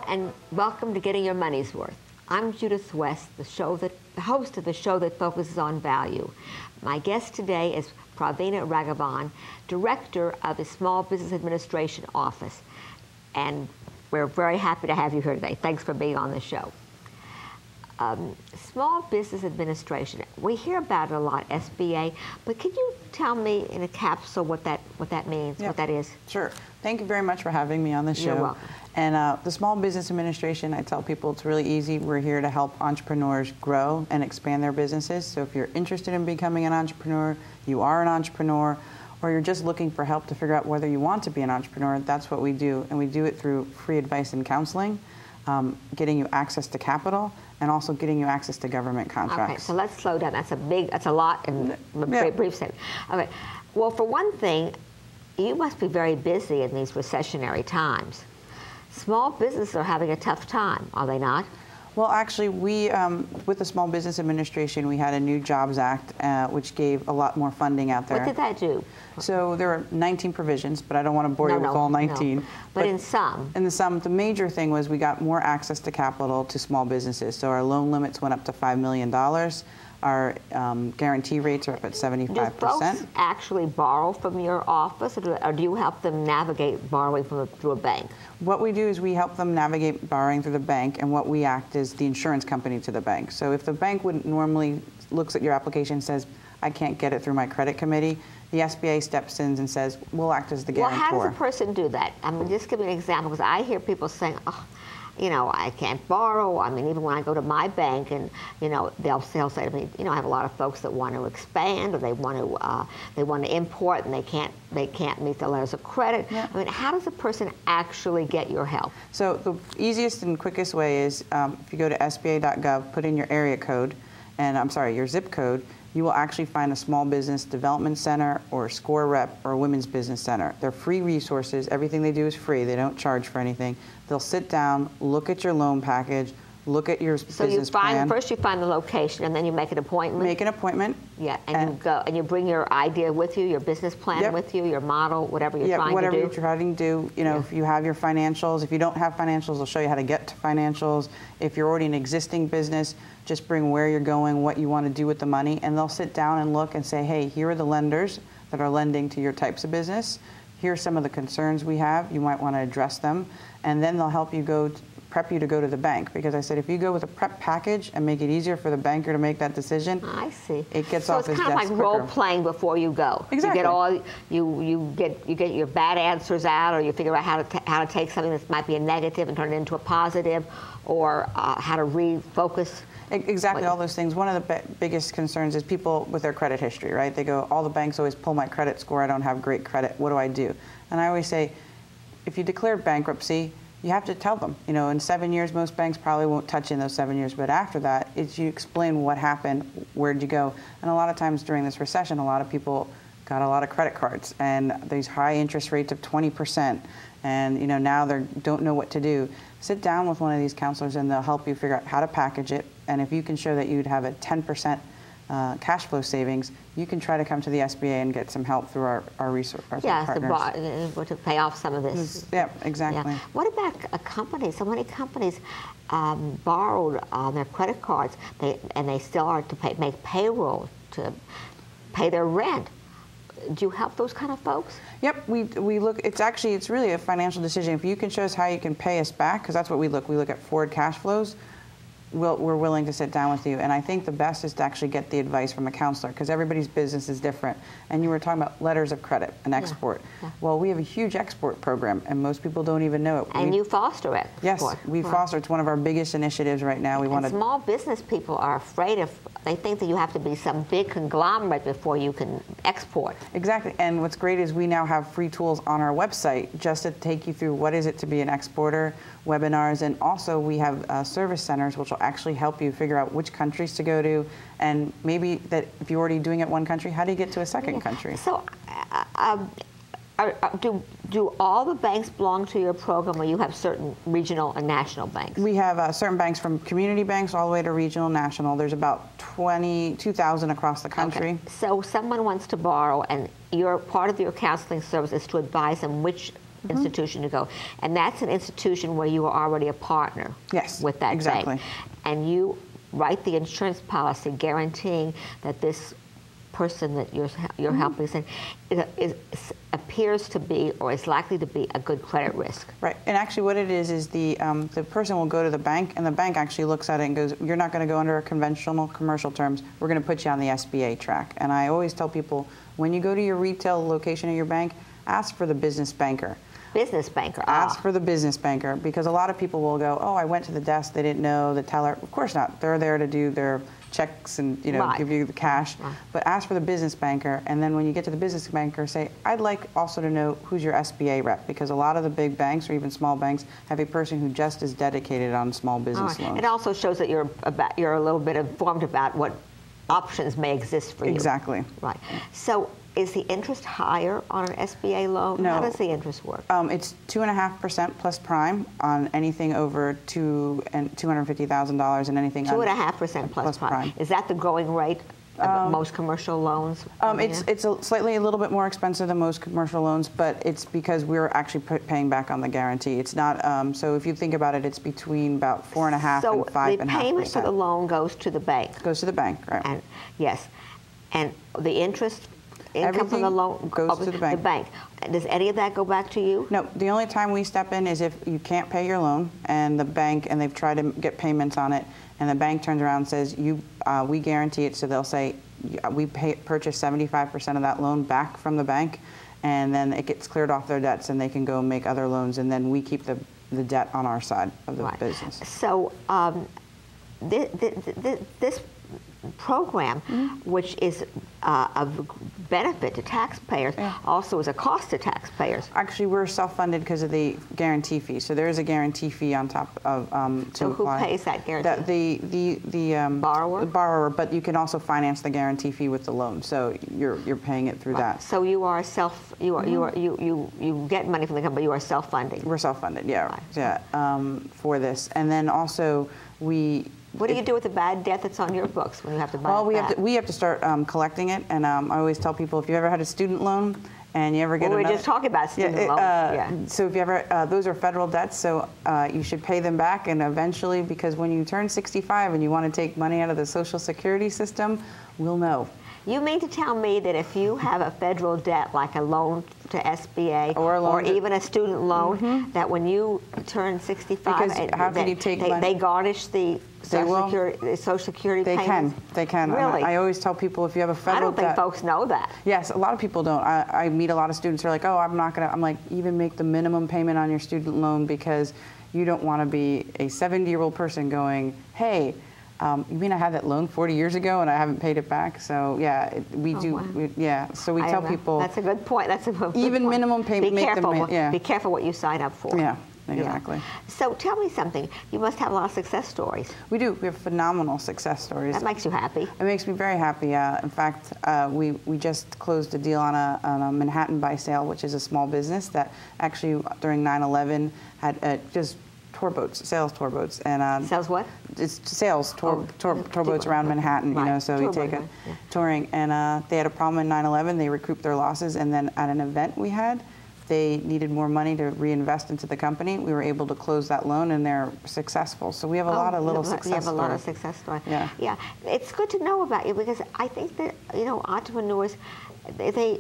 and welcome to Getting Your Money's Worth. I'm Judith West, the host of the show that focuses on value. My guest today is Pravina Raghavan, Director of the Small Business Administration Office. And we're very happy to have you here today. Thanks for being on the show. Small Business Administration, we hear about it a lot, SBA, but can you tell me in a capsule what that means, what that is? Sure. Thank you very much for having me on the show. You're welcome. And the Small Business Administration, I tell people it's really easy. We're here to help entrepreneurs grow and expand their businesses. So if you're interested in becoming an entrepreneur, you are an entrepreneur, or you're just looking for help to figure out whether you want to be an entrepreneur, that's what we do. And we do it through free advice and counseling, getting you access to capital, and also getting you access to government contracts. Okay, so let's slow down. That's a lot in a brief statement. Okay, well, for one thing, you must be very busy in these recessionary times. Small businesses are having a tough time, are they not? Well, actually, we, with the Small Business Administration, we had a new Jobs Act, which gave a lot more funding out there. What did that do? So there are 19 provisions, but I don't want to bore you with all 19. No. But in some. In some, the major thing was we got more access to capital to small businesses. So our loan limits went up to $5 million. Our guarantee rates are up at 75%. Do folks actually borrow from your office, or do you help them navigate borrowing through a bank? What we do is we help them navigate borrowing through the bank, and what we act as the insurance company to the bank. So if the bank would normally looks at your application and says, I can't get it through my credit committee, the SBA steps in and says, we'll act as the guarantor. Well, how does a person do that? I mean, just give me an example, because I hear people saying, oh, you know, I can't borrow. I mean, even when I go to my bank, and you know, they'll say to me, you know, I have a lot of folks that want to expand, or they want to import, and they can't meet the letters of credit. Yeah. I mean, how does a person actually get your help? So the easiest and quickest way is if you go to SBA.gov, put in your area code, and your zip code. You will actually find a small business development center or a SCORE rep or a women's business center. They're free resources. Everything they do is free. They don't charge for anything. They'll sit down, look at your loan package, look at your business plan. First you find the location, and then you make an appointment? Make an appointment. Yeah, and you go, and you bring your idea with you, your business plan with you, your model, whatever you're trying to do? Whatever you're trying to do. You know, if you have your financials. If you don't have financials, they'll show you how to get to financials. If you're already an existing business, just bring where you're going, what you want to do with the money, and they'll sit down and look and say, hey, here are the lenders that are lending to your types of business. Here are some of the concerns we have. You might want to address them. And then they'll help you prep you to go to the bank. Because I said, if you go with a prep package and make it easier for the banker to make that decision, I see. It gets off his desk quicker. So it's kind of like role playing before you go. Exactly. You get your bad answers out, or you figure out how to take something that might be a negative and turn it into a positive, or how to refocus. Exactly, all those things. One of the biggest concerns is people with their credit history, right? They go, all the banks always pull my credit score. I don't have great credit. What do I do? And I always say, if you declare bankruptcy, you have to tell them. You know, in 7 years, most banks probably won't touch you in those 7 years. But after that, you explain what happened, where'd you go. And a lot of times during this recession, a lot of people got a lot of credit cards and these high interest rates of 20%. And you know, now they don't know what to do. Sit down with one of these counselors and they'll help you figure out how to package it. And if you can show that you'd have a 10% cash flow savings, you can try to come to the SBA and get some help through our partners. To pay off some of this. Yeah, exactly. Yeah. What about companies? So many companies borrowed on their credit cards, and they still are to make payroll, to pay their rent. Do you help those kind of folks? Yep, we look. It's really a financial decision. If you can show us how you can pay us back, because that's what we look. We look at forward cash flows. We're willing to sit down with you. And I think the best is to actually get the advice from a counselor, because everybody's business is different. And you were talking about letters of credit and export. Yeah. Well, we have a huge export program, and most people don't even know it. And you foster it. Yes, we foster. It's one of our biggest initiatives right now. Small business people are afraid of, they think that you have to be some big conglomerate before you can export. Exactly. And what's great is we now have free tools on our website just to take you through what is it to be an exporter, webinars, and also we have service centers which will actually help you figure out which countries to go to, and maybe that if you're already doing it one country, how do you get to a second country? So do all the banks belong to your program, or you have certain regional and national banks? We have certain banks, from community banks all the way to regional, national. There's about 22,000 across the country. Okay. So someone wants to borrow, and part of your counseling service is to advise them which institution to go. And that's an institution where you are already a partner with that bank. And you write the insurance policy guaranteeing that this person that you're helping appears to be or is likely to be a good credit risk. Right, and actually what it is the person will go to the bank, and the bank actually looks at it and goes, you're not going to go under a conventional commercial terms, we're going to put you on the SBA track. And I always tell people, when you go to your retail location of your bank, ask for the business banker. Business banker. Ask for the business banker, because a lot of people will go, oh, I went to the desk, they didn't know, the teller. Of course not. They're there to do their checks and give you the cash. But ask for the business banker, and then when you get to the business banker, say, I'd like also to know who's your SBA rep, because a lot of the big banks or even small banks have a person who just is dedicated on small business loans. It also shows that you're a little bit informed about what options may exist for you. Exactly. Right. So is the interest higher on an SBA loan? No. How does the interest work? It's 2.5% plus prime on anything over $250,000 and anything 2.5% plus prime. Is that the going rate of most commercial loans? It's slightly a little bit more expensive than most commercial loans, but it's because we're actually paying back on the guarantee. It's not, so if you think about it, it's between about 4.5% and 5.5%. So the payment for the loan goes to the bank? Goes to the bank, right. And, yes. And the interest income from the loan goes to the bank. The bank. Does any of that go back to you? No. The only time we step in is if you can't pay your loan and the bank, and they've tried to get payments on it, and the bank turns around and says, we guarantee it, so they'll say, we purchase 75% of that loan back from the bank, and then it gets cleared off their debts, and they can go and make other loans, and then we keep the debt on our side of the business. So this program, which is of benefit to taxpayers, also is a cost to taxpayers. Actually, we're self-funded because of the guarantee fee. So there is a guarantee fee on top of So who pays that guarantee? The borrower. The borrower, but you can also finance the guarantee fee with the loan. So you're paying it through that. So you are you get money from the company, but you are self-funding. We're self-funded, for this, and then also What do you do with the bad debt that's on your books when you have to buy it back? we have to start collecting it, and I always tell people, if you ever had a student loan and you ever get we were just talking about student loans. So if you ever, those are federal debts, so you should pay them back, and eventually, because when you turn 65 and you want to take money out of the Social Security system, we'll know. You mean to tell me that if you have a federal debt, like a loan to SBA or even a student loan, that when you turn 65, they garnish the Social Security payments? They can. Really? I always tell people, if you have a federal debt... I don't think folks know that. Yes, a lot of people don't. I meet a lot of students who are like, oh, I'm not going to... I'm like, even make the minimum payment on your student loan, because you don't want to be a 70-year-old person going, hey, you mean I had that loan 40 years ago and I haven't paid it back? So we do. Wow. So we tell people. That's a good point. That's a good even point. Minimum payment. Be careful what you sign up for. Yeah. Exactly. So tell me something. You must have a lot of success stories. We do. We have phenomenal success stories. That makes you happy. It makes me very happy. In fact, we just closed a deal on a Manhattan buy sale, which is a small business that actually during 9/11 had just sales tour boats, and sells what? It's sales tour boats around Manhattan. So we take touring, and they had a problem in 9/11. They recouped their losses, and then at an event we had, they needed more money to reinvest into the company. We were able to close that loan, and they're successful. So we have a lot of little success stories. You have a lot of success stories. Yeah. It's good to know about you, because I think that entrepreneurs.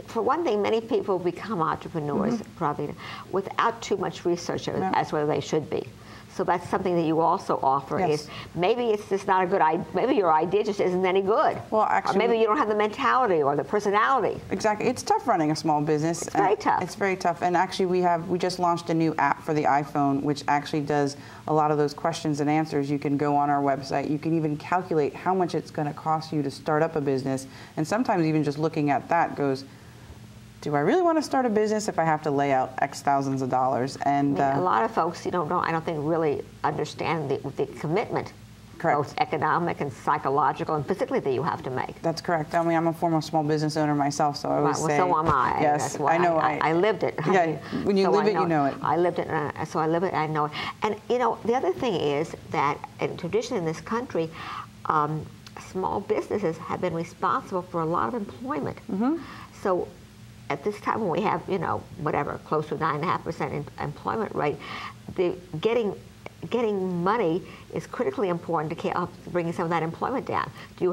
For one thing, many people become entrepreneurs, Pravina, without too much research as whether they should be. So that's something that you also offer. Is maybe it's just not a good idea. Maybe your idea just isn't any good. Well, actually, or maybe you don't have the mentality or the personality. Exactly. It's tough running a small business. It's very tough. It's very tough. And actually, we just launched a new app for the iPhone, which actually does a lot of those questions and answers. You can go on our website. You can even calculate how much it's going to cost you to start up a business. And sometimes even just looking at that goes, do I really want to start a business if I have to lay out X thousands of dollars? And a lot of folks, I don't think really understand the commitment, both economic and psychological, and particularly that you have to make. That's correct. I mean, I'm a former small business owner myself, so I always say. So am I. Yes, that's why I know. I lived it. Yeah, when you live it, you know it. I lived it, so I live it. I know it. And the other thing is that, traditionally in this country, small businesses have been responsible for a lot of employment. So at this time when we have, you know, whatever, close to 9.5% employment rate, getting money is critically important to help bringing some of that employment down. Do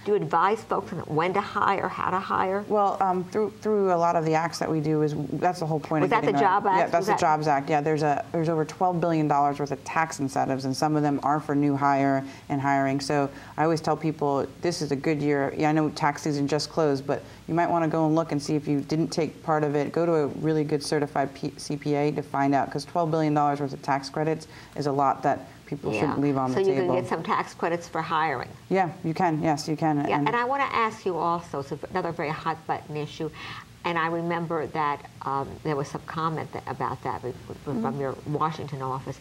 you advise folks on when to hire, how to hire? Well, through a lot of the acts that we do, that's the whole point. Was that the Job Act? Yeah, that's the Jobs Act. Yeah, there's over $12 billion worth of tax incentives, and some of them are for new hire and hiring. So I always tell people this is a good year. Yeah, I know tax season just closed, but you might want to go and look and see if you didn't take part of it. Go to a really good certified CPA to find out, because $12 billion worth of tax credits is a lot that people shouldn't leave on the table. So you can get some tax credits for hiring. Yeah, you can. Yes, you can. Yeah, and I want to ask you also, it's another very hot button issue, and I remember that there was some comment about that from your Washington office.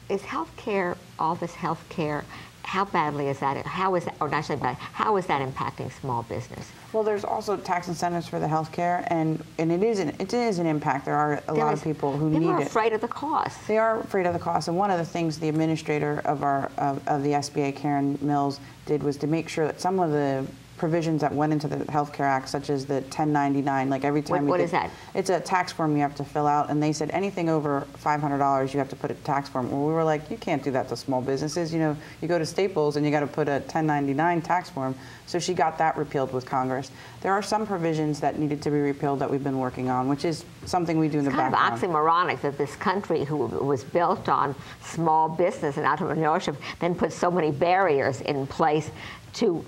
Is healthcare, all this healthcare, how badly is that? How is that, or not bad? How is that impacting small business? Well, there's also tax incentives for the healthcare, and it is an impact. There are a lot of people who need it. People are afraid of the cost. They are afraid of the cost, and one of the things the administrator of the SBA, Karen Mills, did was to make sure that some of the provisions that went into the Healthcare Act, such as the 1099, like every time what is that? It's a tax form you have to fill out, and they said anything over $500 you have to put a tax form. Well, we were like, you can't do that to small businesses. You know, you go to Staples and you got to put a 1099 tax form. So she got that repealed with Congress. There are some provisions that needed to be repealed that we've been working on, which is something we do in the background. It's kind of oxymoronic that this country, who was built on small business and entrepreneurship, then put so many barriers in place to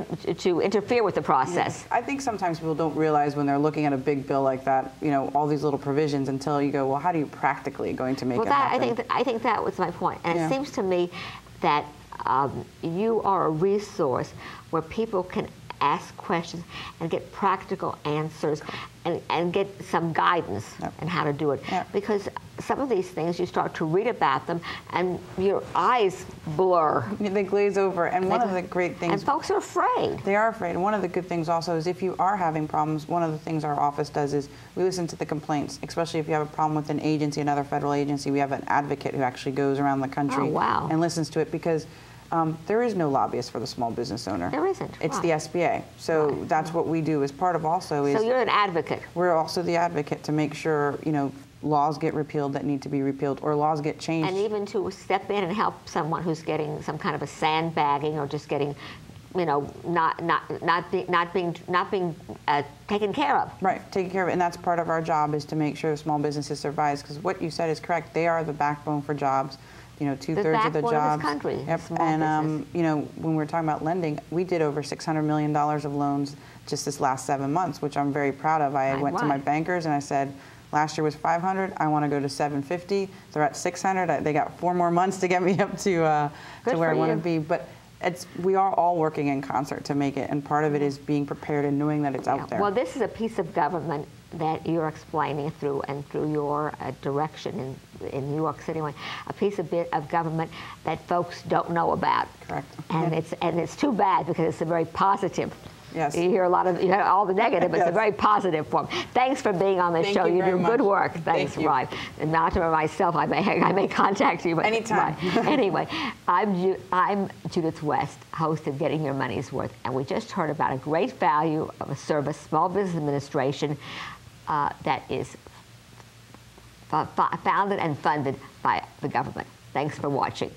interfere with the process. I think sometimes people don't realize when they're looking at a big bill like that, you know, all these little provisions, until you go, well, how do you practically going to make it happen? I think that was my point. And it seems to me that you are a resource where people can ask questions and get practical answers and get some guidance on how to do it. Because some of these things, you start to read about them and your eyes blur. They glaze over. And one of the great things... And folks are afraid. They are afraid. And one of the good things also is if you are having problems, one of the things our office does is we listen to the complaints, especially if you have a problem with an agency, another federal agency. We have an advocate who actually goes around the country and listens to it, because there is no lobbyist for the small business owner. There isn't. It's the SBA. So that's what we do as part of also is... So you're an advocate. We're also the advocate to make sure, you know, laws get repealed that need to be repealed, or laws get changed. And even to step in and help someone who's getting some kind of a sandbagging, or just getting, you know, not being taken care of. Right, taken care of. And that's part of our job, is to make sure small businesses survive. Because what you said is correct. They are the backbone for jobs. You know, 2/3 of the jobs. Of this country. Yep. And you know, when we're talking about lending, we did over $600 million of loans just this last 7 months, which I'm very proud of. I went to my bankers and I said, last year was 500. I want to go to 750. They're at 600. They got 4 more months to get me up to where I want to be. But we are all working in concert to make it, and part of it is being prepared and knowing that it's out there. Well, this is a piece of government that you're explaining through your direction in New York City, a piece of government that folks don't know about. Correct. And it's too bad, because it's a very positive. Yes. You hear all the negative, but it's a very positive form. Thanks for being on this show. You do good work. Thanks, right. And not to myself, I may contact you. But, anytime. Right. Anyway, I'm Judith West, host of Getting Your Money's Worth, and we just heard about a great value of a service, Small Business Administration, that is founded and funded by the government. Thanks for watching.